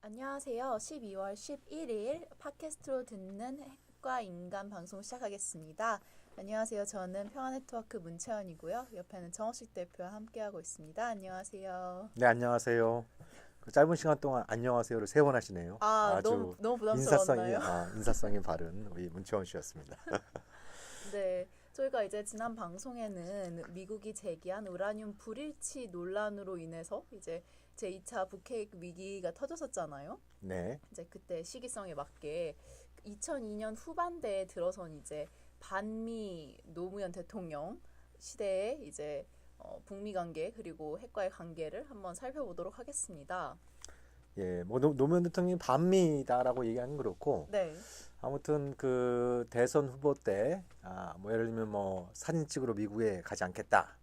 안녕하세요. 12월 11일 팟캐스트로 듣는 핵과 인간 방송 시작하겠습니다. 안녕하세요. 저는 평화네트워크 문채원이고요. 옆에는 정호식 대표와 함께하고 있습니다. 안녕하세요. 네, 안녕하세요. 그 짧은 시간 동안 안녕하세요를 세 번 하시네요. 너무 아주 너무 부담스러웠나요? 인사성이 바른 우리 문채원 씨였습니다. 네. 저희가 이제 지난 방송에는 미국이 제기한 우라늄 불일치 논란으로 인해서 이제 제2차 북핵 위기가 터졌었잖아요. 네, 이제 그때 시기성에 맞게 2002년 후반대에 들어선 이제 반미 노무현 대통령 시대에 이제 북미 관계 그리고 핵과의 관계를 한번 살펴보도록 하겠습니다. 예, 뭐 노무현 대통령이 반미다라고 얘기하는 건 그렇고 네. 아무튼 그 대선 후보 때, 뭐 예를 들면 뭐 사진 찍으러 미국에 가지 않겠다,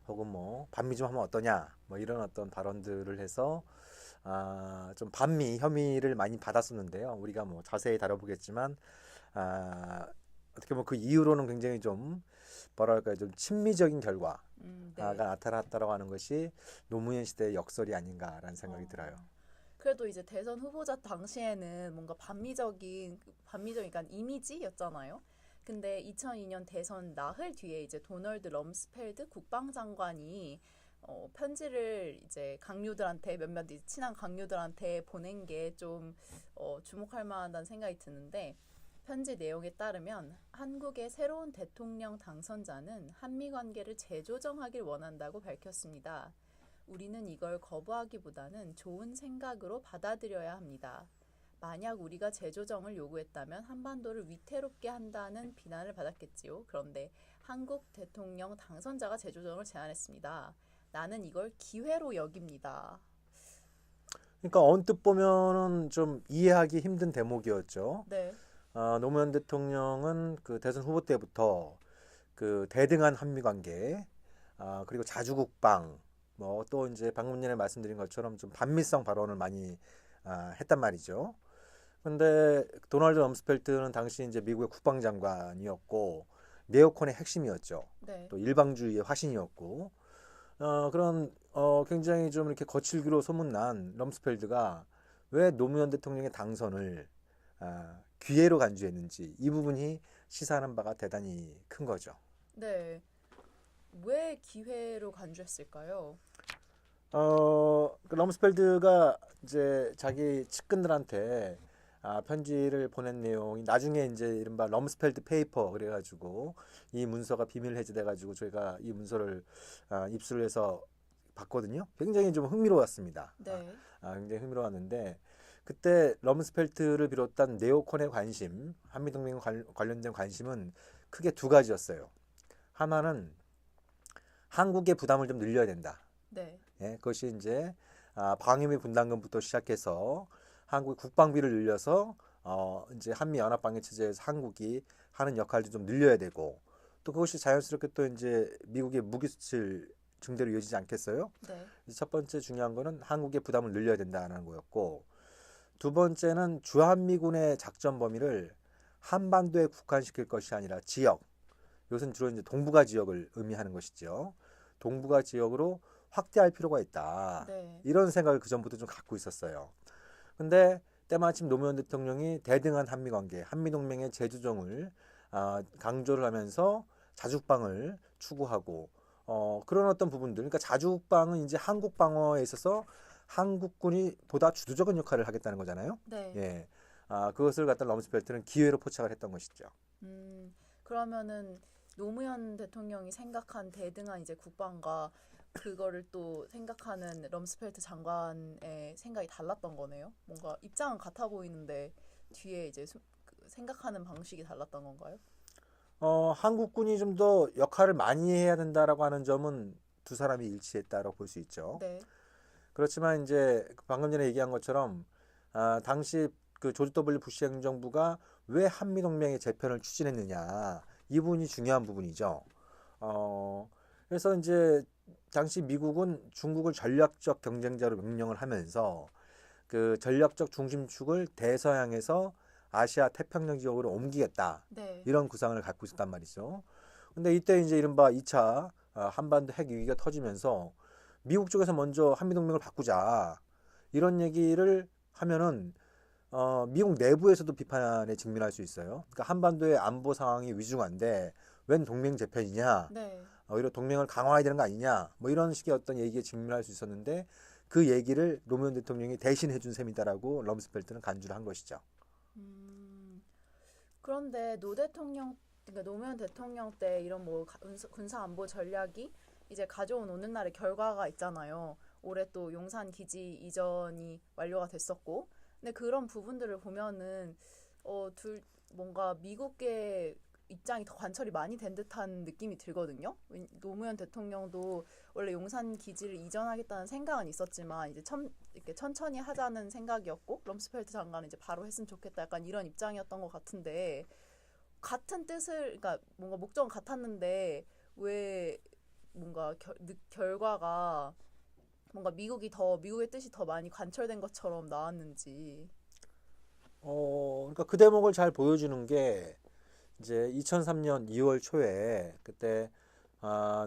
혹은 뭐 반미 좀 하면 어떠냐, 뭐 이런 어떤 발언들을 해서 좀 반미 혐의를 많이 받았었는데요. 우리가 뭐 자세히 다뤄보겠지만, 어떻게 보면 그 이후로는 굉장히 좀 뭐랄까요, 좀 친미적인 결과가 네. 나타났다라고 하는 것이 노무현 시대의 역설이 아닌가라는 생각이 들어요. 어, 그래도 이제 대선 후보자 당시에는 뭔가 반미적인 그러니까 이미지였잖아요. 근데 2002년 대선 나흘 뒤에 이제 도널드 럼스펠드 국방장관이 편지를 이제 강요들한테 몇몇 이제 친한 강요들한테 보낸 게 좀 주목할 만하다는 생각이 드는데 편지 내용에 따르면 한국의 새로운 대통령 당선자는 한미 관계를 재조정하길 원한다고 밝혔습니다. 우리는 이걸 거부하기보다는 좋은 생각으로 받아들여야 합니다. 만약 우리가 재조정을 요구했다면 한반도를 위태롭게 한다는 비난을 받았겠지요. 그런데 한국 대통령 당선자가 재조정을 제안했습니다. 나는 이걸 기회로 여깁니다. 그러니까 언뜻 보면은 좀 이해하기 힘든 대목이었죠. 네, 노무현 대통령은 그 대선 후보 때부터 그 대등한 한미 관계, 그리고 자주국방, 뭐 또 이제 방금 전에 말씀드린 것처럼 좀 반미성 발언을 많이 했단 말이죠. 근데 도널드 럼스펠트는 당시 이제 미국의 국방장관이었고 네오콘의 핵심이었죠. 네. 또 일방주의의 화신이었고, 그런 굉장히 좀 이렇게 거칠기로 소문난 럼스펠드가 왜 노무현 대통령의 당선을 기회로 간주했는지, 이 부분이 시사하는 바가 대단히 큰 거죠. 네. 왜 기회로 간주했을까요? 그 럼스펠드가 이제 자기 측근들한테 편지를 보낸 내용이 나중에 이제 이른바 럼스펠드 페이퍼 그래가지고 이 문서가 비밀 해제돼가지고 저희가 이 문서를 입수를 해서 봤거든요. 굉장히 좀 흥미로웠습니다. 네. 굉장히 흥미로웠는데 그때 럼스펠트를 비롯한 네오콘의 관심, 한미동맹 관련된 관심은 크게 두 가지였어요. 하나는 한국의 부담을 좀 늘려야 된다. 네. 예, 그것이 이제 방위비 분담금부터 시작해서 한국의 국방비를 늘려서 이제 한미 연합 방위 체제에서 한국이 하는 역할도 좀 늘려야 되고, 또 그것이 자연스럽게 또 이제 미국의 무기 수출 증대로 이어지지 않겠어요? 네. 첫 번째 중요한 거는 한국의 부담을 늘려야 된다는 거였고, 두 번째는 주한미군의 작전 범위를 한반도에 국한시킬 것이 아니라 지역, 이것은 주로 이제 동북아 지역을 의미하는 것이죠. 동북아 지역으로 확대할 필요가 있다. 네. 이런 생각을 그 전부터 좀 갖고 있었어요. 근데 때마침 노무현 대통령이 대등한 한미 관계, 한미 동맹의 재조정을 강조를 하면서 자주국방을 추구하고, 그런 어떤 부분들, 그러니까 자주국방은 이제 한국 방어에 있어서 한국군이 보다 주도적인 역할을 하겠다는 거잖아요. 네. 예, 그것을 갖다 럼스펠트는 기회로 포착을 했던 것이죠. 그러면은 노무현 대통령이 생각한 대등한 이제 국방과 그거를 또 생각하는 럼스펠트 장관의 생각이 달랐던 거네요. 뭔가 입장은 같아 보이는데 뒤에 이제 생각하는 방식이 달랐던 건가요? 한국군이 좀 더 역할을 많이 해야 된다라고 하는 점은 두 사람이 일치했다라고 볼 수 있죠. 네. 그렇지만 이제 방금 전에 얘기한 것처럼 당시 그 조지 W 부시 행정부가 왜 한미동맹의 재편을 추진했느냐, 이 부분이 중요한 부분이죠. 그래서 이제 당시 미국은 중국을 전략적 경쟁자로 명명을 하면서 그 전략적 중심축을 대서양에서 아시아 태평양 지역으로 옮기겠다, 네. 이런 구상을 갖고 있었단 말이죠. 근데 이때 이제 이른바 2차 한반도 핵 위기가 터지면서 미국 쪽에서 먼저 한미동맹을 바꾸자, 이런 얘기를 하면은 미국 내부에서도 비판에 직면할 수 있어요. 그러니까 한반도의 안보 상황이 위중한데 웬 동맹 재편이냐? 네. 오히려 동맹을 강화해야 되는 거 아니냐? 뭐 이런 식의 어떤 얘기에 직면할 수 있었는데 그 얘기를 노무현 대통령이 대신 해준 셈이다라고 럼스펠트는 간주를 한 것이죠. 음, 그런데 노 대통령, 그러니까 노무현 대통령 때 이런 뭐 군사 안보 전략이 이제 가져온 오는 날의 결과가 있잖아요. 올해 또 용산 기지 이전이 완료가 됐었고, 근데 그런 부분들을 보면은 둘 뭔가 미국의 입장이 더 관철이 많이 된 듯한 느낌이 들거든요. 노무현 대통령도 원래 용산 기지를 이전하겠다는 생각은 있었지만 이제 이렇게 천천히 하자는 생각이었고 럼스펠트 장관은 이제 바로 했으면 좋겠다 약간 이런 입장이었던 것 같은데 같은 뜻을 그러니까 뭔가 목적은 같았는데 왜 뭔가 결과가 뭔가 미국의 뜻이 더 많이 관철된 것처럼 나왔는지. 그러니까 그 대목을 잘 보여주는 게 이제 2003년 2월 초에 그때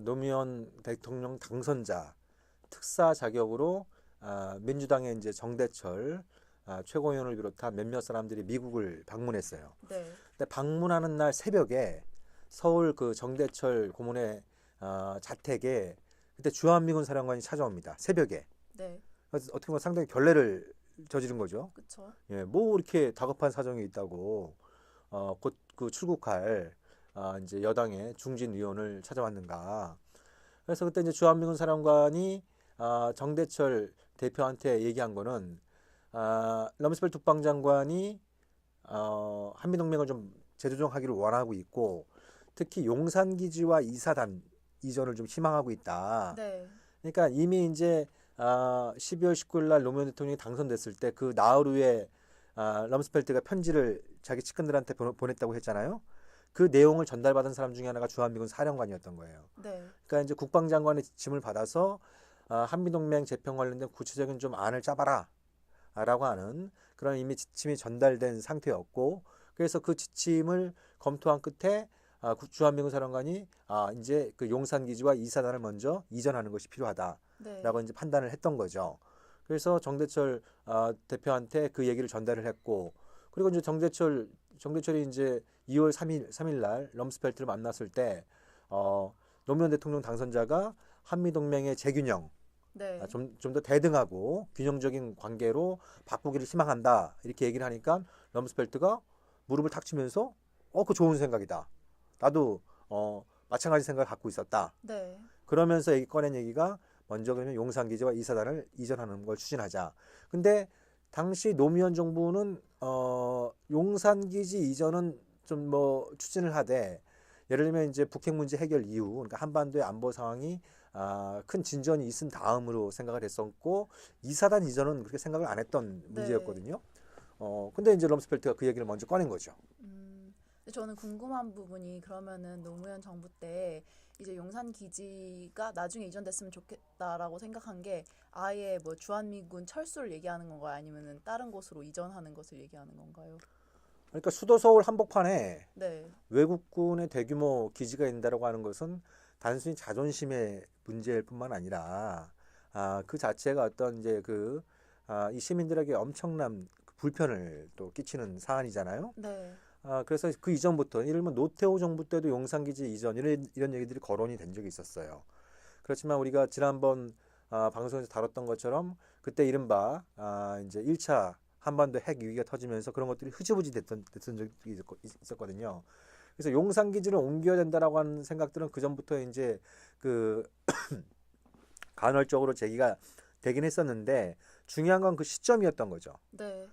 노무현 대통령 당선자 특사 자격으로 민주당의 이제 정대철 최고위원을 비롯한 몇몇 사람들이 미국을 방문했어요. 네, 근데 방문하는 날 새벽에 서울 그 정대철 고문의 자택에 그때 주한미군 사령관이 찾아옵니다. 새벽에. 네, 그래서 어떻게 보면 상당히 결례를 저지른 거죠. 그쵸. 예, 뭐 이렇게 다급한 사정이 있다고 곧 그 출국할 이제 여당의 중진 의원을 찾아왔는가. 그래서 그때 이제 주한미군 사령관이 정대철 대표한테 얘기한 거는 럼스펠트 국방장관이 한미동맹을 좀 재조정하기를 원하고 있고 특히 용산기지와 이사단 이전을 좀 희망하고 있다. 네, 그러니까 이미 이제 12월 19일 날 노무현 대통령이 당선됐을 때 그 나흘 후에 럼스펠트가 편지를 자기 측근들한테 보냈다고 했잖아요. 그 내용을 전달받은 사람 중에 하나가 주한미군 사령관이었던 거예요. 네, 그러니까 이제 국방장관의 지침을 받아서 한미동맹 재편 관련된 구체적인 좀 안을 짜봐라 라고 하는 그런 이미 지침이 전달된 상태였고 그래서 그 지침을 검토한 끝에 주한미군 사령관이 이제 그 용산기지와 이사단을 먼저 이전하는 것이 필요하다라고 네, 이제 판단을 했던 거죠. 그래서 정대철 대표한테 그 얘기를 전달을 했고 그리고 이제 정대철이 이제 2월 3일 날 럼스펠트를 만났을 때 노무현 대통령 당선자가 한미 동맹의 재균형 네, 좀 더 대등하고 균형적인 관계로 바꾸기를 희망한다 이렇게 얘기를 하니까 럼스펠트가 무릎을 탁 치면서 그거 좋은 생각이다. 나도 마찬가지 생각을 갖고 있었다. 네, 그러면서 꺼낸 얘기가 먼저 그러면 용산기지와 이사단을 이전하는 걸 추진하자. 근데 당시 노무현 정부는 용산기지 이전은 좀 뭐 추진을 하되 예를 들면 이제 북핵 문제 해결 이후 그러니까 한반도의 안보 상황이 큰 진전이 있은 다음으로 생각을 했었고 이사단 이전은 그렇게 생각을 안 했던 네. 문제였거든요. 근데 이제 럼스펠트가 그 얘기를 먼저 꺼낸 거죠. 근데 저는 궁금한 부분이 그러면은 노무현 정부 때 이제 용산 기지가 나중에 이전됐으면 좋겠다라고 생각한 게 아예 뭐 주한미군 철수를 얘기하는 건가요? 아니면은 다른 곳으로 이전하는 것을 얘기하는 건가요? 그러니까 수도 서울 한복판에 네, 외국군의 대규모 기지가 있다라고 하는 것은 단순히 자존심의 문제일 뿐만 아니라 그 자체가 어떤 이제 이 시민들에게 엄청난 불편을 또 끼치는 사안이잖아요. 네, 그래서 그 이전부터 예를 들면 노태우 정부 때도 용산기지 이전 이런 얘기들이 거론이 된 적이 있었어요. 그렇지만 우리가 지난번 방송에서 다뤘던 것처럼 그때 이른바 이제 1차 한반도 핵 위기가 터지면서 그런 것들이 흐지부지 됐던 적이 있었거든요. 그래서 용산기지를 옮겨야 된다라고 하는 생각들은 그 전부터 이제 그 간헐적으로 제기가 되긴 했었는데 중요한 건 그 시점이었던 거죠. 네,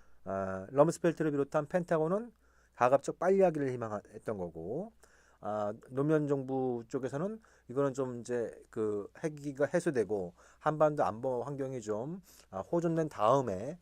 럼스펠트를 비롯한 펜타곤은 가급적 빨리 하기를 희망했던 거고 노무현 정부 쪽에서는 이거는 좀 이제 그 핵위기가 해소되고 한반도 안보 환경이 좀 호전된 다음에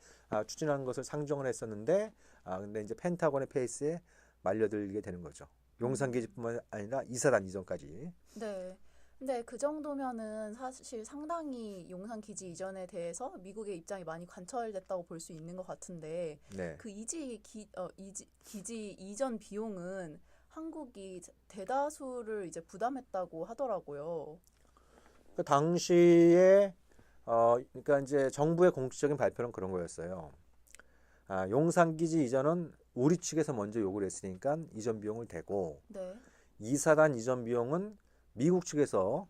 추진하는 것을 상정을 했었는데 근데 이제 펜타곤의 페이스에 말려들게 되는 거죠. 용산기지뿐만 아니라 이사단 이전까지. 네. 근데 그 정도면은 사실 상당히 용산 기지 이전에 대해서 미국의 입장이 많이 관철됐다고 볼 수 있는 것 같은데 네. 그 기지 이전 비용은 한국이 대다수를 이제 부담했다고 하더라고요. 그 당시에 그러니까 이제 정부의 공식적인 발표는 그런 거였어요. 용산기지 이전은 우리 측에서 먼저 요구를 했으니까 이전 비용을 대고 네. 이사단 이전 비용은 미국 측에서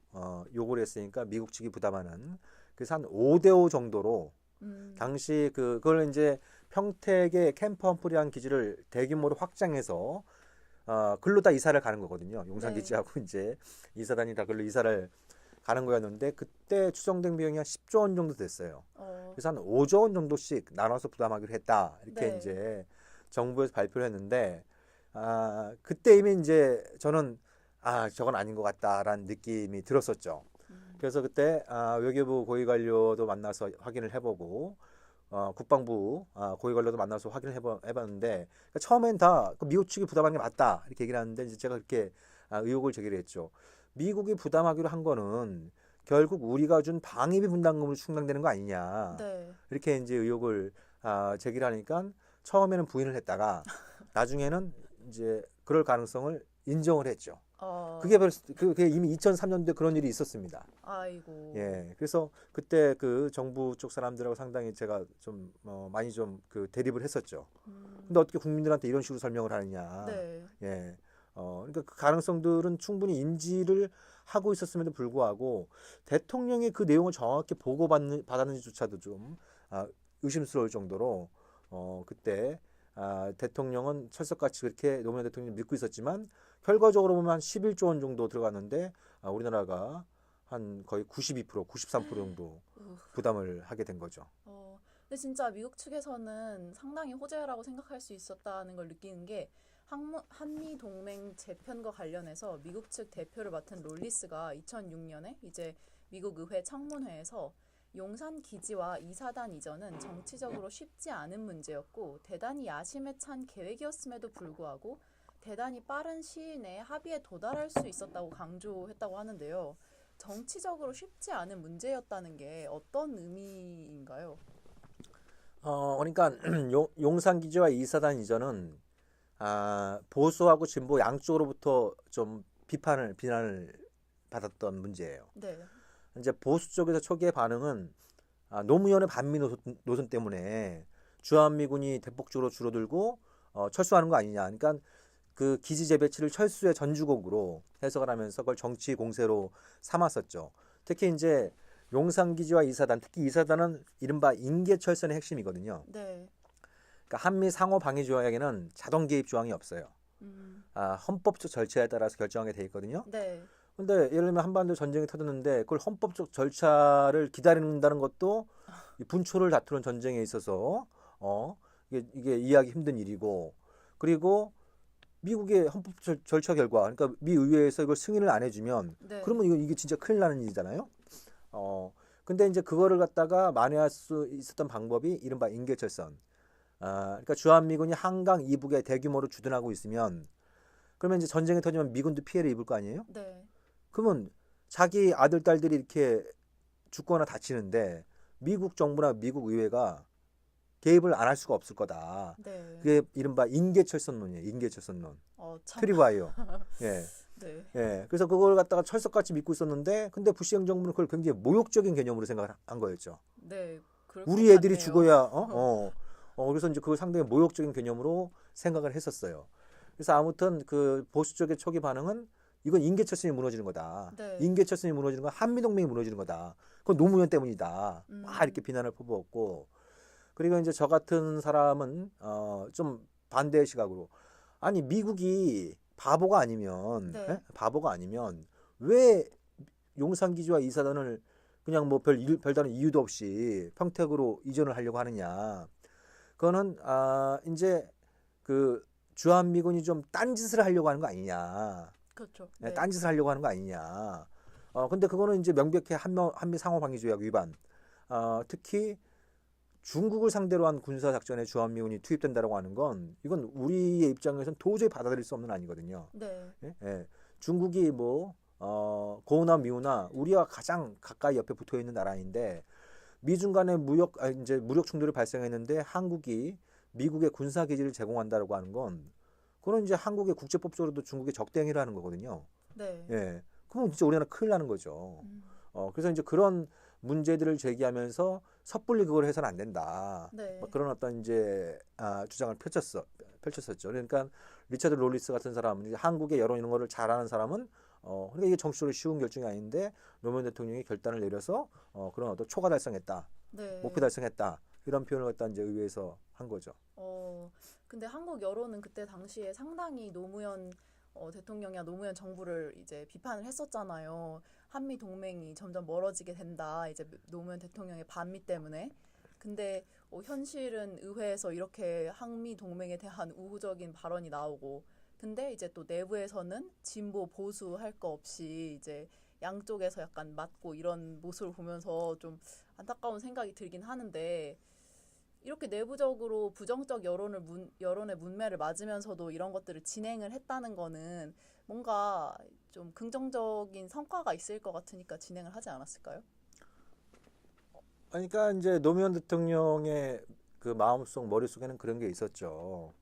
요구를 했으니까 미국 측이 부담하는 그래서 한 5대5 정도로 당시 그걸 이제 평택의 캠프 험프리한 기지를 대규모로 확장해서 글로 다 이사를 가는 거거든요. 용산기지하고 이제 이사단이 다 글로 이사를 가는 거였는데 그때 추정된 비용이 한 10조 원 정도 됐어요. 그래서 한 5조 원 정도씩 나눠서 부담하기로 했다. 이렇게 네. 이제 정부에서 발표를 했는데 그때 이미 이제 저는 저건 아닌 것 같다라는 느낌이 들었었죠. 그래서 그때 외교부 고위 관료도 만나서 확인을 해보고 국방부 고위 관료도 만나서 확인을 해봤는데 그러니까 처음엔 다 미국 측이 부담한 게 맞다 이렇게 얘기를 하는데 이제 제가 그렇게 의혹을 제기를 했죠. 미국이 부담하기로 한 거는 결국 우리가 준 방위비 분담금으로 충당되는 거 아니냐 네. 이렇게 이제 의혹을 제기를 하니까 처음에는 부인을 했다가 나중에는 이제 그럴 가능성을 인정을 했죠. 그게 이미 2003년도에 그런 일이 있었습니다. 아이고. 예, 그래서 그때 그 정부 쪽 사람들하고 상당히 제가 좀 많이 좀 그 대립을 했었죠. 근데 어떻게 국민들한테 이런 식으로 설명을 하느냐. 네. 예, 그러니까 그 가능성들은 충분히 인지를 하고 있었음에도 불구하고 대통령이 그 내용을 정확히 받았는지조차도 좀 의심스러울 정도로 그때 대통령은 철석같이 그렇게 노무현 대통령이 믿고 있었지만 결과적으로 보면 한 11조 원 정도 들어갔는데 우리나라가 한 거의 92%, 93% 정도 부담을 하게 된 거죠. 근데 진짜 미국 측에서는 상당히 호재라고 생각할 수 있었다는 걸 느끼는 게 한미 동맹 재편과 관련해서 미국 측 대표를 맡은 롤리스가 2006년에 이제 미국 의회 청문회에서 용산 기지와 이사단 이전은 정치적으로 쉽지 않은 문제였고 대단히 야심에 찬 계획이었음에도 불구하고 대단히 빠른 시일 내에 합의에 도달할 수 있었다고 강조했다고 하는데요. 정치적으로 쉽지 않은 문제였다는 게 어떤 의미인가요? 그러니까 용산 기지와 이사단 이전은 보수하고 진보 양쪽으로부터 좀 비난을 받았던 문제예요. 네. 이제 보수 쪽에서 초기의 반응은 노무현의 반미 노선 때문에 주한미군이 대폭적으로 줄어들고 철수하는 거 아니냐. 그러니까 그 기지 재배치를 철수의 전주곡으로 해석을 하면서 그걸 정치 공세로 삼았었죠. 특히 이제 용산기지와 이사단, 특히 이사단은 이른바 인계철선의 핵심이거든요. 네. 그러니까 한미 상호 방위 조약에는 자동 개입 조항이 없어요. 헌법적 절차에 따라서 결정하게 돼 있거든요. 네. 근데 예를 들면 한반도 전쟁이 터졌는데 그걸 헌법적 절차를 기다린다는 것도 이 분초를 다투는 전쟁에 있어서 이게 이해하기 힘든 일이고 그리고 미국의 헌법 절차 결과 그러니까 미 의회에서 이걸 승인을 안 해주면 네. 그러면 이게 진짜 큰일 나는 일이잖아요. 근데 이제 그거를 갖다가 만회할 수 있었던 방법이 이른바 인계철선. 그러니까 주한미군이 한강 이북에 대규모로 주둔하고 있으면 그러면 이제 전쟁이 터지면 미군도 피해를 입을 거 아니에요? 네. 그러면 자기 아들 딸들이 이렇게 죽거나 다치는데 미국 정부나 미국 의회가 개입을 안 할 수가 없을 거다. 네. 그게 이른바 인계철선론이에요. 인계철선론. 참. 트리바이어. 예. 네. 예. 그래서 그걸 갖다가 철석같이 믿고 있었는데 근데 부시 행정부는 그걸 굉장히 모욕적인 개념으로 생각한 거였죠. 네. 그럴 우리 것 애들이 같네요. 죽어야 그래서 이제 그걸 상당히 모욕적인 개념으로 생각을 했었어요. 그래서 아무튼 그 보수 쪽의 초기 반응은 이건 인계철선이 무너지는 거다. 네. 인계철선이 무너지는 건 한미동맹이 무너지는 거다. 그건 노무현 때문이다. 막 이렇게 비난을 퍼부었고 그리고 이제 저 같은 사람은 좀 반대의 시각으로 아니 미국이 바보가 아니면 네. 바보가 아니면 왜 용산기지와 이사단을 그냥 뭐 별다른 이유도 없이 평택으로 이전을 하려고 하느냐. 그거는 이제 그 주한미군이 좀 딴짓을 하려고 하는 거 아니냐. 그렇죠. 네. 네. 딴짓을 하려고 하는 거 아니냐. 근데 그거는 이제 명백히 한미 상호방위조약 위반. 특히 중국을 상대로 한 군사 작전에 주한미군이 투입된다라고 하는 건 이건 우리의 입장에서는 도저히 받아들일 수 없는 아니거든요. 네. 예? 예. 중국이 뭐 고우나 미우나 우리와 가장 가까이 옆에 붙어 있는 나라인데 미중 간의 이제 무력 충돌이 발생했는데 한국이 미국의 군사 기지를 제공한다라고 하는 건 그건 이제 한국의 국제법적으로도 중국의 적대행위를 하는 거거든요. 네. 예. 그러면 진짜 우리나라 큰일 나는 거죠. 그래서 이제 그런 문제들을 제기하면서 섣불리 그걸 해서는 안 된다. 네. 뭐 그런 어떤 이제 주장을 펼쳤었죠. 그러니까 리처드 롤리스 같은 사람은 이제 한국의 여론 이런 거를 잘 아는 사람은 그러니까 이게 정치적으로 쉬운 결정이 아닌데 노무현 대통령이 결단을 내려서 그런 어떤 초과 달성했다, 네. 목표 달성했다 이런 표현을 갖다 이제 의회에서 한 거죠. 근데 한국 여론은 그때 당시에 상당히 노무현 대통령이나 노무현 정부를 이제 비판을 했었잖아요. 한미 동맹이 점점 멀어지게 된다. 이제 노무현 대통령의 반미 때문에. 근데 현실은 의회에서 이렇게 한미 동맹에 대한 우호적인 발언이 나오고, 근데 이제 또 내부에서는 진보 보수 할 거 없이 이제 양쪽에서 약간 맞고 이런 모습을 보면서 좀 안타까운 생각이 들긴 하는데, 이렇게 내부적으로 부정적 여론의 문매를 맞으면서도 이런 것들을 진행을 했다는 거는 뭔가 좀 긍정적인 성과가 있을 것 같으니까 진행을 하지 않았을까요? 그러니까 이제 노무현 대통령의 그 마음속 머릿속에는 그런 게 있었죠.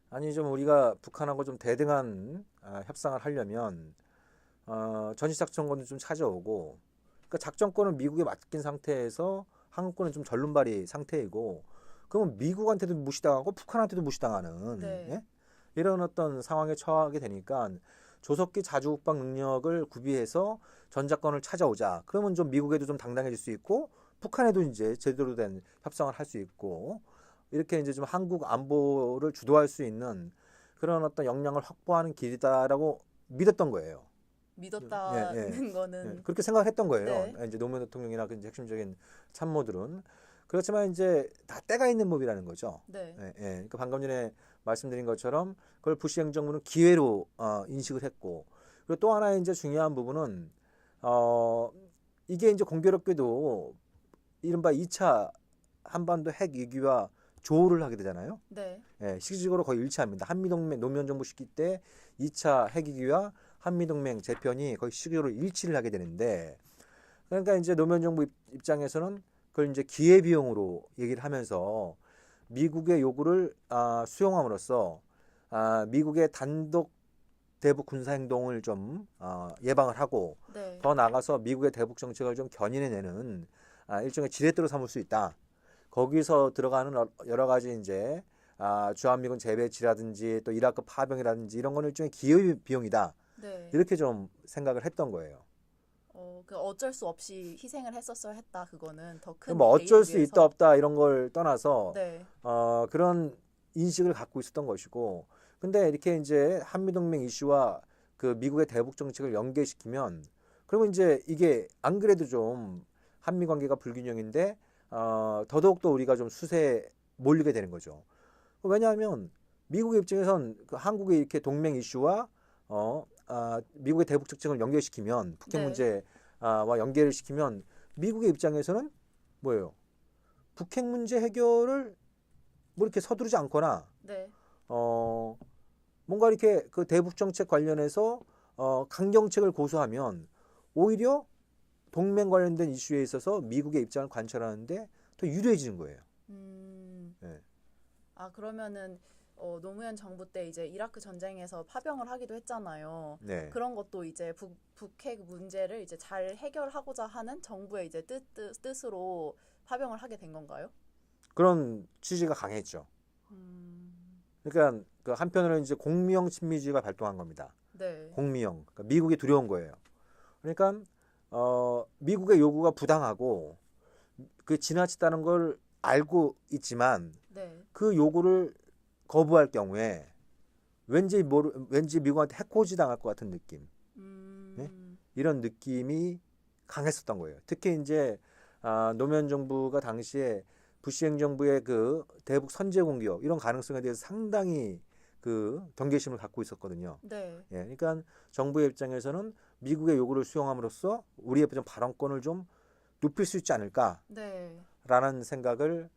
아니 좀 우리가 북한하고 좀 대등한 협상을 하려면 전시작전권도 좀 찾아오고, 그러니까 작전권은 미국에 맡긴 상태에서 한국군은 좀 절름발이 상태이고, 그러면 미국한테도 무시당하고 북한한테도 무시당하는 네. 예? 이런 어떤 상황에 처하게 되니까 조속히 자주국방 능력을 구비해서 전작권을 찾아오자. 그러면 좀 미국에도 좀 당당해질 수 있고 북한에도 이제 제대로 된 협상을 할 수 있고, 이렇게 이제 좀 한국 안보를 주도할 수 있는 그런 어떤 역량을 확보하는 길이다라고 믿었던 거예요. 믿었다는 예, 거는 그렇게 생각했던 거예요. 네. 이제 노무현 대통령이나 그 이제 핵심적인 참모들은. 그렇지만 이제 다 때가 있는 법이라는 거죠. 네. 그러니까 방금 전에 말씀드린 것처럼 그걸 부시 행정부는 기회로 인식을 했고, 그리고 또 하나 이제 중요한 부분은 이게 이제 공교롭게도 이른바 2차 한반도 핵 위기와 조우를 하게 되잖아요. 네. 시기적으로 거의 일치합니다. 한미동맹 노무현 정부 시기 때 2차 핵 위기와 한미동맹 재편이 거의 시기적으로 일치를 하게 되는데, 그러니까 이제 노무현 정부 입장에서는 그걸 이제 기회비용으로 얘기를 하면서 미국의 요구를 수용함으로써 미국의 단독 대북 군사 행동을 좀 예방을 하고, 네. 더 나아가서 미국의 대북 정책을 좀 견인해내는 일종의 지렛대로 삼을 수 있다. 거기서 들어가는 여러 가지 이제 주한미군 재배치라든지 또 이라크 파병이라든지 이런 거는 일종의 기회비용이다. 네. 이렇게 좀 생각을 했던 거예요. 그 어쩔 수 없이 희생을 했었어야 했다. 그거는 더 큰 뭐 어쩔 수 위해서. 있다 없다 이런 걸 떠나서 네. 그런 인식을 갖고 있었던 것이고, 근데 이렇게 이제 한미동맹 이슈와 그 미국의 대북 정책을 연계시키면, 그러면 이제 이게 안 그래도 좀 한미 관계가 불균형인데 더더욱 더 우리가 좀 수세에 몰리게 되는 거죠. 왜냐하면 미국의 입장에선 그 한국의 이렇게 동맹 이슈와 미국의 대북 정책을 연결시키면, 북핵 네. 문제와 연계를 시키면 미국의 입장에서는 뭐예요? 북핵 문제 해결을 뭐 이렇게 서두르지 않거나 네. 뭔가 이렇게 그 대북 정책 관련해서 강경책을 고수하면 오히려 동맹 관련된 이슈에 있어서 미국의 입장을 관철하는데 더 유리해지는 거예요. 네. 그러면은 노무현 정부 때 이제 이라크 전쟁에서 파병을 하기도 했잖아요. 네. 그런 것도 이제 북핵 문제를 이제 잘 해결하고자 하는 정부의 이제 뜻으로 파병을 하게 된 건가요? 그런 취지가 강했죠. 그러니까 그 한편으로는 이제 공미형 친미주의가 발동한 겁니다. 네. 공미형. 그러니까 미국이 두려운 거예요. 그러니까 미국의 요구가 부당하고 그 지나치다는 걸 알고 있지만 네. 그 요구를 거부할 경우에 왠지 미국한테 해코지 당할 것 같은 느낌. 네? 이런 느낌이 강했었던 거예요. 특히 이제 노무현 정부가 당시에 부시 행정부의 그 대북 선제 공격 이런 가능성에 대해서 상당히 그 경계심을 갖고 있었거든요. 네. 그러니까 정부의 입장에서는 미국의 요구를 수용함으로써 우리의 좀 발언권을 좀 높일 수 있지 않을까라는 네. 생각을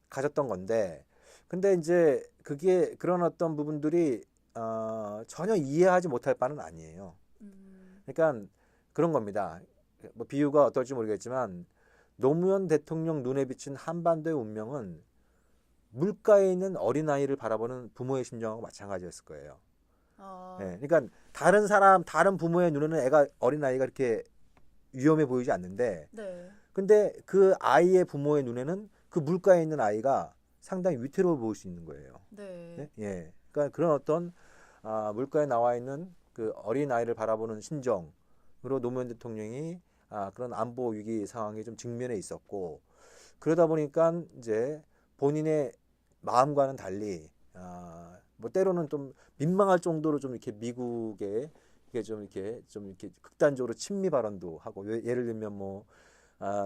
가졌던 건데, 근데 이제 그게 그런 어떤 부분들이 전혀 이해하지 못할 바는 아니에요. 그러니까 그런 겁니다. 뭐 비유가 어떨지 모르겠지만 노무현 대통령 눈에 비친 한반도의 운명은 물가에 있는 어린아이를 바라보는 부모의 심정하고 마찬가지였을 거예요. 그러니까 다른 부모의 눈에는 어린아이가 이렇게 위험해 보이지 않는데, 네. 근데 그 아이의 부모의 눈에는 그 물가에 있는 아이가 상당히 위태로워 보일 수 있는 거예요. 네. 예? 예. 그러니까 그런 어떤 물가에 나와 있는 그 어린 아이를 바라보는 심정으로 노무현 대통령이 그런 안보 위기 상황에 좀 직면해 있었고 그러다 보니까 이제 본인의 마음과는 달리 뭐 때로는 좀 민망할 정도로 좀 이렇게 미국에 이게 좀 이렇게 극단적으로 친미 발언도 하고 예를 들면 뭐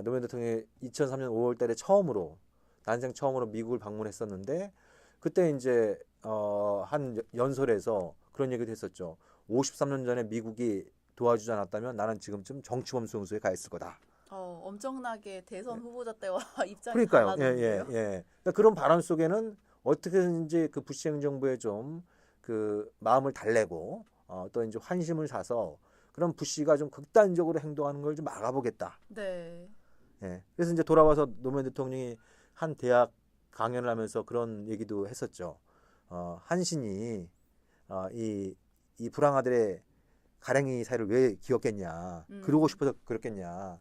노무현 대통령이 2003년 5월달에 난생 처음으로 미국을 방문했었는데 그때 이제 한 연설에서 그런 얘기도 했었죠. 53년 전에 미국이 도와주지 않았다면 나는 지금쯤 정치범수용소에 가 있을 거다. 엄청나게 대선 후보자 때와 입장이 그러니까요. 예, 달라졌는데요. 예, 예. 그러니까 그런 발언 속에는 어떻게든지 그 부시 행정부에 좀 그 마음을 달래고 또 이제 환심을 사서 그런 부시가 좀 극단적으로 행동하는 걸 좀 막아보겠다. 네. 예. 그래서 이제 돌아와서 노무현 대통령이 한 대학 강연을 하면서 그런 얘기도 했었죠. 한신이 이 불황아들의 가랭이 사이를 왜 기었겠냐. 그러고 싶어서 그랬겠냐.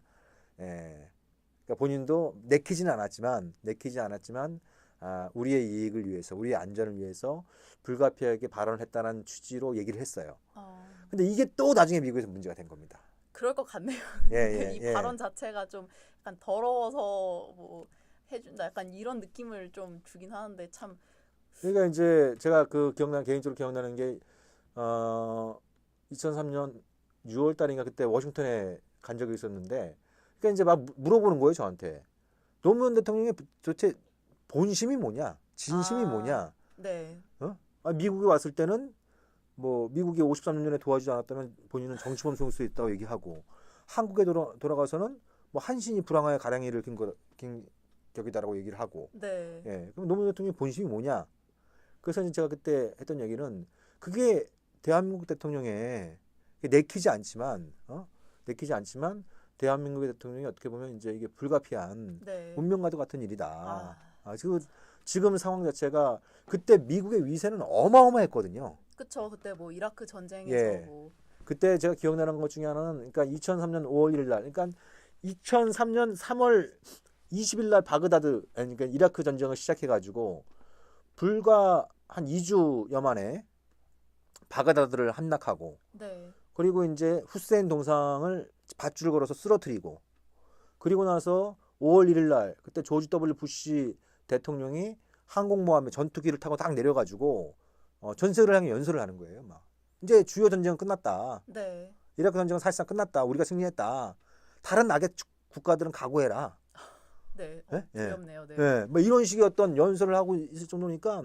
예. 그러니까 본인도 내키지 않았지만 우리의 이익을 위해서, 우리의 안전을 위해서 불가피하게 발언을 했다는 취지로 얘기를 했어요. 근데 이게 또 나중에 미국에서 문제가 된 겁니다. 그럴 것 같네요. 예, 이 예. 발언 자체가 좀 약간 더러워서 뭐 해준다 약간 이런 느낌을 좀 주긴 하는데 참. 그러니까 이제 제가 개인적으로 기억나는 게 2003년 6월 달인가 그때 워싱턴에 간 적이 있었는데 그러니까 이제 막 물어보는 거예요, 저한테. 노무현 대통령의 도대체 본심이 뭐냐? 진심이 뭐냐? 네. 미국에 왔을 때는 뭐 미국이 53년 전에 도와주지 않았다면 본인은 정치범 소수 있다고 얘기하고 한국에 돌아가서는 뭐 한신이 불황의 가랑이를 긴 격이다라고 얘기를 하고 네. 예. 그럼 노무현 대통령의 본심이 뭐냐? 그래서 이제 제가 그때 했던 얘기는 그게 대한민국 대통령의 내키지 않지만 대한민국의 대통령이 어떻게 보면 이제 이게 불가피한 네. 운명과도 같은 일이다. 지금 상황 자체가 그때 미국의 위세는 어마어마했거든요. 그쵸. 그때 뭐 이라크 전쟁에서 예. 뭐. 그때 제가 기억나는 것 중에 하나는 그러니까 2003년 5월 1일 날 그러니까 2003년 3월 20일 날 그러니까 이라크 전쟁을 시작해 가지고 불과 한 2주여 만에 바그다드를 함락하고 네. 그리고 이제 후세인 동상을 밧줄을 걸어서 쓰러뜨리고 그리고 나서 5월 1일 날 그때 조지 W 부시 대통령이 항공모함에 전투기를 타고 딱 내려가지고 전 세계를 향해 연설을 하는 거예요. 막 이제 주요 전쟁은 끝났다. 네. 이라크 전쟁은 사실상 끝났다. 우리가 승리했다. 다른 악의 국가들은 각오해라. 네. 예? 두렵네요. 네. 예. 뭐 이런 식의 어떤 연설을 하고 있을 정도니까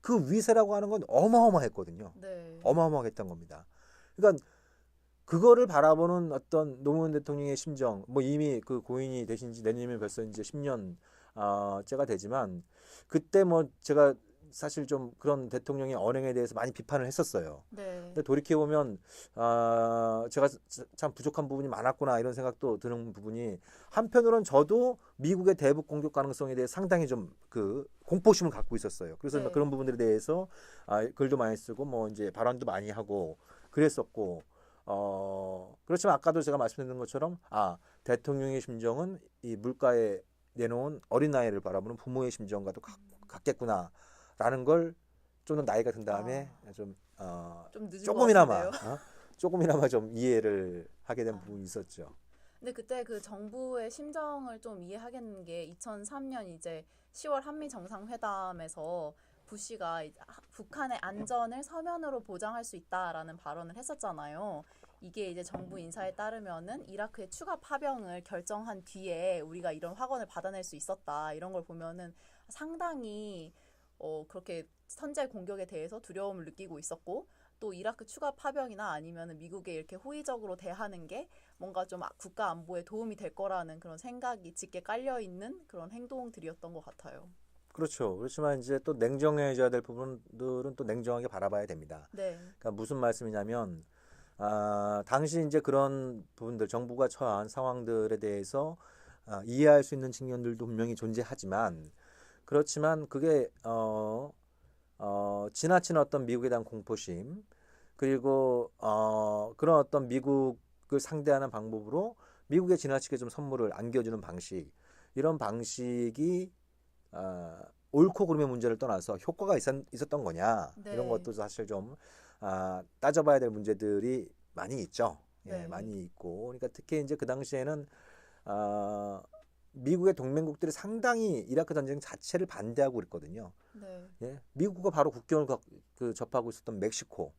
그 위세라고 하는 건 어마어마했거든요. 네. 어마어마했던 겁니다. 그러니까 그거를 바라보는 어떤 노무현 대통령의 심정, 뭐 이미 그 고인이 되신 지 내년이면 벌써 이제 10년 째가 되지만 그때 뭐 제가 사실 좀 그런 대통령의 언행에 대해서 많이 비판을 했었어요. 네. 근데 돌이켜 보면 제가 참 부족한 부분이 많았구나 이런 생각도 드는 부분이 한편으로는 저도 미국의 대북 공격 가능성에 대해 상당히 좀 그 공포심을 갖고 있었어요. 그래서 네. 그런 부분들에 대해서 글도 많이 쓰고 뭐 이제 발언도 많이 하고 그랬었고 그렇지만 아까도 제가 말씀드린 것처럼 대통령의 심정은 이 물가에 내놓은 어린아이를 바라보는 부모의 심정과도 같겠구나라는 걸 좀 더 나이가 든 다음에 좀 늦은 조금이나마 것 같은데요. 조금이나마 좀 이해를 하게 된 부분이 있었죠. 근데 그때 그 정부의 심정을 좀 이해하겠는 게 2003년 이제 10월 한미 정상회담에서 부시가 북한의 안전을 서면으로 보장할 수 있다라는 발언을 했었잖아요. 이게 이제 정부 인사에 따르면은 이라크의 추가 파병을 결정한 뒤에 우리가 이런 확언을 받아낼 수 있었다. 이런 걸 보면은 상당히 그렇게 선제 공격에 대해서 두려움을 느끼고 있었고 또 이라크 추가 파병이나 아니면 미국에 이렇게 호의적으로 대하는 게 뭔가 좀 국가 안보에 도움이 될 거라는 그런 생각이 짙게 깔려 있는 그런 행동들이었던 것 같아요. 그렇죠. 그렇지만 이제 또 냉정해져야 될 부분들은 또 냉정하게 바라봐야 됩니다. 네. 그러니까 무슨 말씀이냐면 당시 이제 그런 부분들 정부가 처한 상황들에 대해서 이해할 수 있는 측면들도 분명히 존재하지만 그렇지만 그게 지나친 어떤 미국에 대한 공포심 그리고 그런 어떤 미국을 상대하는 방법으로 미국에 지나치게 좀 선물을 안겨주는 방식, 이런 방식이 옳고 그름의 문제를 떠나서 효과가 있었던 거냐, 이런 네. 것도 사실 좀 따져봐야 될 문제들이 많이 있죠. 예, 네. 많이 있고. 그러니까 특히 이제 그 당시에는 아, 미국의 동맹국들이 상당히 이라크 전쟁 자체를 반대하고 그랬거든요. 네. 예, 미국과 바로 국경을 접하고 있었던 멕시코,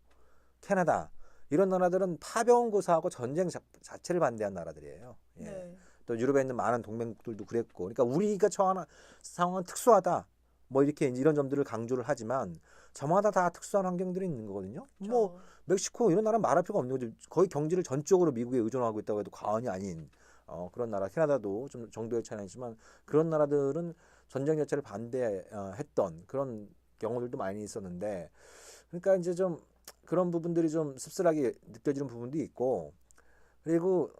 캐나다, 이런 나라들은 파병 고사하고 전쟁 자체를 반대한 나라들이에요. 예. 네. 또 유럽에 있는 많은 동맹국들도 그랬고, 그러니까 우리가 처한 상황은 특수하다, 뭐 이렇게 이런 점들을 강조를 하지만 저마다 다 특수한 환경들이 있는 거거든요. 뭐 저 멕시코 이런 나라 말할 필요가 없는 거죠. 거의 경제를 전적으로 미국에 의존하고 있다고 해도 과언이 아닌 그런 나라. 캐나다도 좀 정도의 차이는 있지만 그런 나라들은 전쟁 자체를 반대했던 그런 경우들도 많이 있었는데, 그러니까 이제 좀 그런 부분들이 좀 씁쓸하게 느껴지는 부분도 있고, 그리고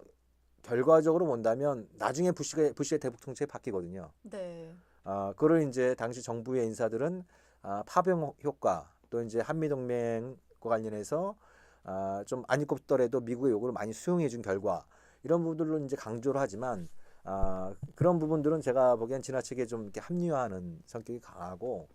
결과적으로 본다면 나중에 부시의 대북 정책이 바뀌거든요. 네. 그걸 이제 당시 정부의 인사들은 파병 효과, 또 이제 한미 동맹과 관련해서 좀 안 입고 싶더라도 미국의 요구를 많이 수용해 준 결과, 이런 부분들로 이제 강조를 하지만 그런 부분들은 제가 보기엔 지나치게 좀 이렇게 합리화하는 성격이 강하고,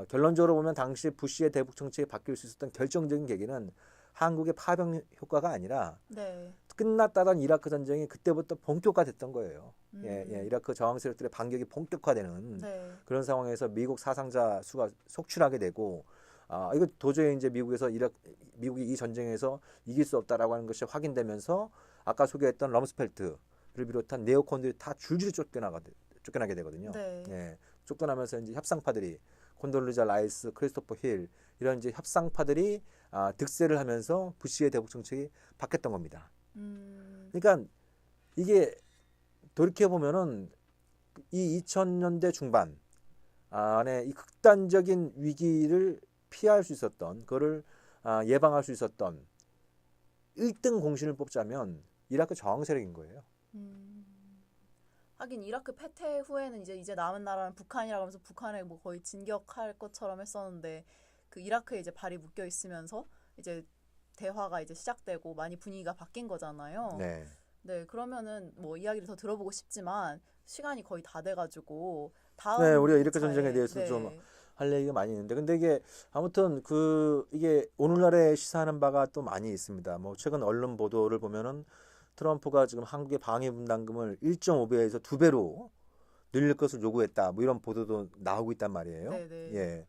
결론적으로 보면 당시 부시의 대북 정책이 바뀔 수 있었던 결정적인 계기는 한국의 파병 효과가 아니라 네. 끝났다던 이라크 전쟁이 그때부터 본격화됐던 거예요. 예, 예, 음. 이라크 저항 세력들의 반격이 본격화되는 네. 그런 상황에서 미국 사상자 수가 속출하게 되고, 이거 도저히 이제 미국이 이 전쟁에서 이길 수 없다라고 하는 것이 확인되면서 아까 소개했던 럼스펠트를 비롯한 네오콘들이 다 줄줄이 쫓겨나게 되거든요. 네. 예, 쫓겨나면서 이제 협상파들이 콘돌리자 라이스, 크리스토퍼 힐, 이런 이제 협상파들이 득세를 하면서 부시의 대북 정책이 바뀌었던 겁니다. 음. 그러니까 이게 돌이켜 보면은 이 2000년대 중반 안에 이 극단적인 위기를 피할 수 있었던, 그거를 예방할 수 있었던 1등 공신을 뽑자면 이라크 저항 세력인 거예요. 음. 하긴 이라크 패퇴 후에는 이제 남은 나라는 북한이라고 하면서 북한에 뭐 거의 진격할 것처럼 했었는데 그 이라크에 이제 발이 묶여 있으면서 이제 대화가 이제 시작되고 많이 분위기가 바뀐 거잖아요. 네. 네, 그러면은 뭐 이야기를 더 들어보고 싶지만 시간이 거의 다 돼가지고 네, 다음 우리가 이라크 전쟁에 회차에 대해서 좀 네, 할 얘기가 많이 있는데, 근데 이게 아무튼 이게 오늘날에 시사하는 바가 또 많이 있습니다. 뭐 최근 언론 보도를 보면은 트럼프가 지금 한국의 방위 분담금을 1.5배에서 2배로 늘릴 것을 요구했다, 뭐 이런 보도도 나오고 있단 말이에요. 네, 네. 예.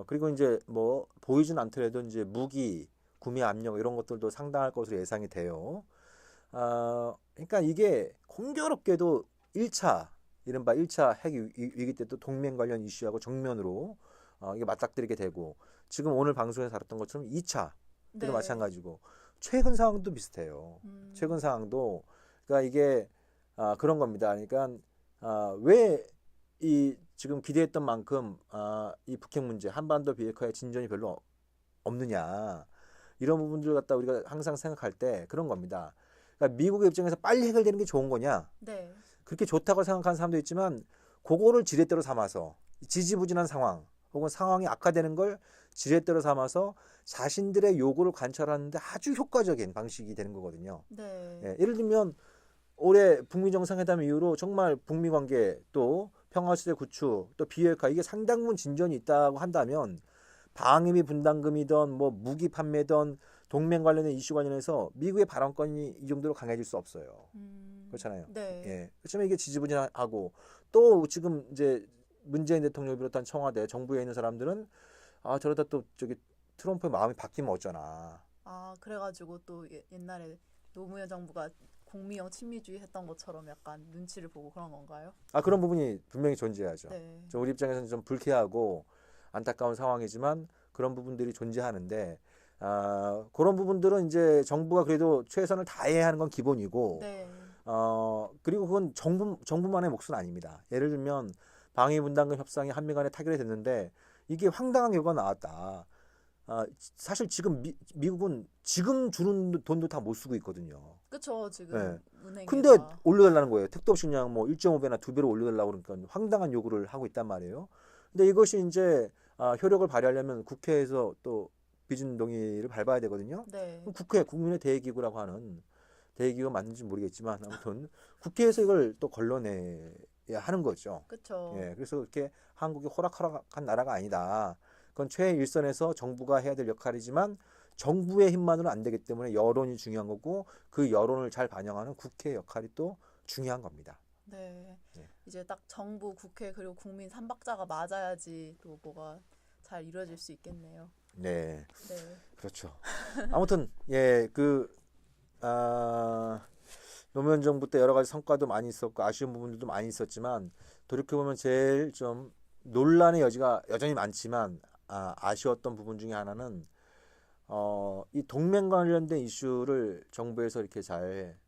그리고 이제 뭐 보이진 않더라도 이제 무기 구매 압력 이런 것들도 상당할 것으로 예상이 돼요. 그러니까 이게 공교롭게도 1차, 이른바 1차 핵 위기 때 또 동맹 관련 이슈하고 정면으로 이게 맞닥뜨리게 되고, 지금 오늘 방송에서 다뤘던 것처럼 2차 때도 네. 마찬가지고, 최근 상황도 비슷해요. 최근 음. 상황도, 그러니까 이게 그런 겁니다. 그러니까 왜 이 지금 기대했던 만큼 이 북핵 문제, 한반도 비핵화의 진전이 별로 없느냐, 이런 부분들 갖다 우리가 항상 생각할 때 그런 겁니다. 그러니까 미국의 입장에서 빨리 해결되는 게 좋은 거냐? 네. 그렇게 좋다고 생각하는 사람도 있지만 그거를 지렛대로 삼아서 지지부진한 상황, 혹은 상황이 악화되는 걸 지렛대로 삼아서 자신들의 요구를 관철하는데 아주 효과적인 방식이 되는 거거든요. 네. 예, 예를 들면 올해 북미 정상회담 이후로 정말 북미 관계, 또 평화시대 구축, 또 비핵화, 이게 상당 부분 진전이 있다고 한다면 방위비 분담금이든 뭐 무기 판매든 동맹 관련된 이슈 관련해서 미국의 발언권이 이 정도로 강해질 수 없어요. 그렇잖아요. 네. 예. 그렇지만 이게 지지부진하고, 또 지금 이제 문재인 대통령을 비롯한 청와대 정부에 있는 사람들은 저러다 또 저기 트럼프의 마음이 바뀌면 어쩌나. 아, 그래가지고 또 옛날에 노무현 정부가 공미형 친미주의 했던 것처럼 약간 눈치를 보고 그런 건가요? 그런 부분이 분명히 존재하죠. 네. 우리 입장에서는 좀 불쾌하고 안타까운 상황이지만 그런 부분들이 존재하는데, 그런 부분들은 이제 정부가 그래도 최선을 다해야 하는 건 기본이고, 네. 그리고 그건 정부만의 몫은 아닙니다. 예를 들면 방위 분담금 협상이 한미 간에 타결이 됐는데 이게 황당한 결과가 나왔다. 사실 지금 미국은 지금 주는 돈도 다 못 쓰고 있거든요. 그쵸, 예. 지금 근데 은행에다. 올려달라는 거예요. 택도 없이 그냥 뭐 1.5배나 2배로 올려달라고 그러니까 황당한 요구를 하고 있단 말이에요. 근데 이것이 이제 효력을 발휘하려면 국회에서 또 비준 동의를 밟아야 되거든요. 네. 그럼 국회, 국민의 대의기구라고 하는 대기업 맞는지 모르겠지만 아무튼 국회에서 이걸 또 걸러내야 하는 거죠. 그쵸. 예, 그래서 그렇게 한국이 호락호락한 나라가 아니다. 그건 최일선에서 정부가 해야 될 역할이지만 정부의 힘만으로는 안 되기 때문에 여론이 중요한 거고 그 여론을 잘 반영하는 국회의 역할이 또 중요한 겁니다. 네. 예. 이제 딱 정부, 국회 그리고 국민 삼박자가 맞아야지 또 뭐가 잘 이루어질 수 있겠네요. 네, 네. 그렇죠. 아무튼 예, 노무현 정부 때 여러 가지 성과도 많이 있었고 아쉬운 부분들도 많이 있었지만 돌이켜 보면 제일 좀 논란의 여지가 여전히 많지만 아쉬웠던 부분 중에 하나는 이 동맹 관련된 이슈를 정부에서 이렇게 잘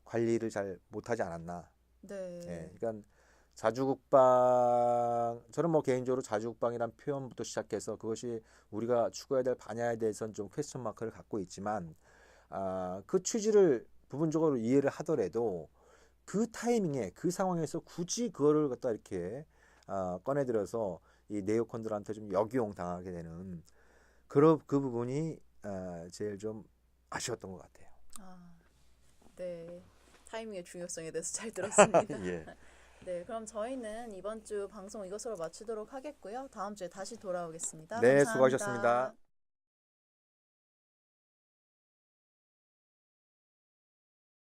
관리를 잘 못하지 않았나. 네. 예, 그러니까 자주국방 저는 뭐 개인적으로 자주국방이란 표현부터 시작해서 그것이 우리가 추구해야 될 반야에 대해서는 좀 퀘스천 마크를 갖고 있지만 그 취지를 부분적으로 이해를 하더라도 그 타이밍에 그 상황에서 굳이 그거를 갖다 이렇게 꺼내들어서 이 네오콘들한테 좀 역이용 당하게 되는 그 부분이 제일 좀 아쉬웠던 것 같아요. 아, 네. 타이밍의 중요성에 대해서 잘 들었습니다. 예. 네, 그럼 저희는 이번 주 방송 이것으로 마치도록 하겠고요. 다음 주에 다시 돌아오겠습니다. 네, 감사합니다. 수고하셨습니다.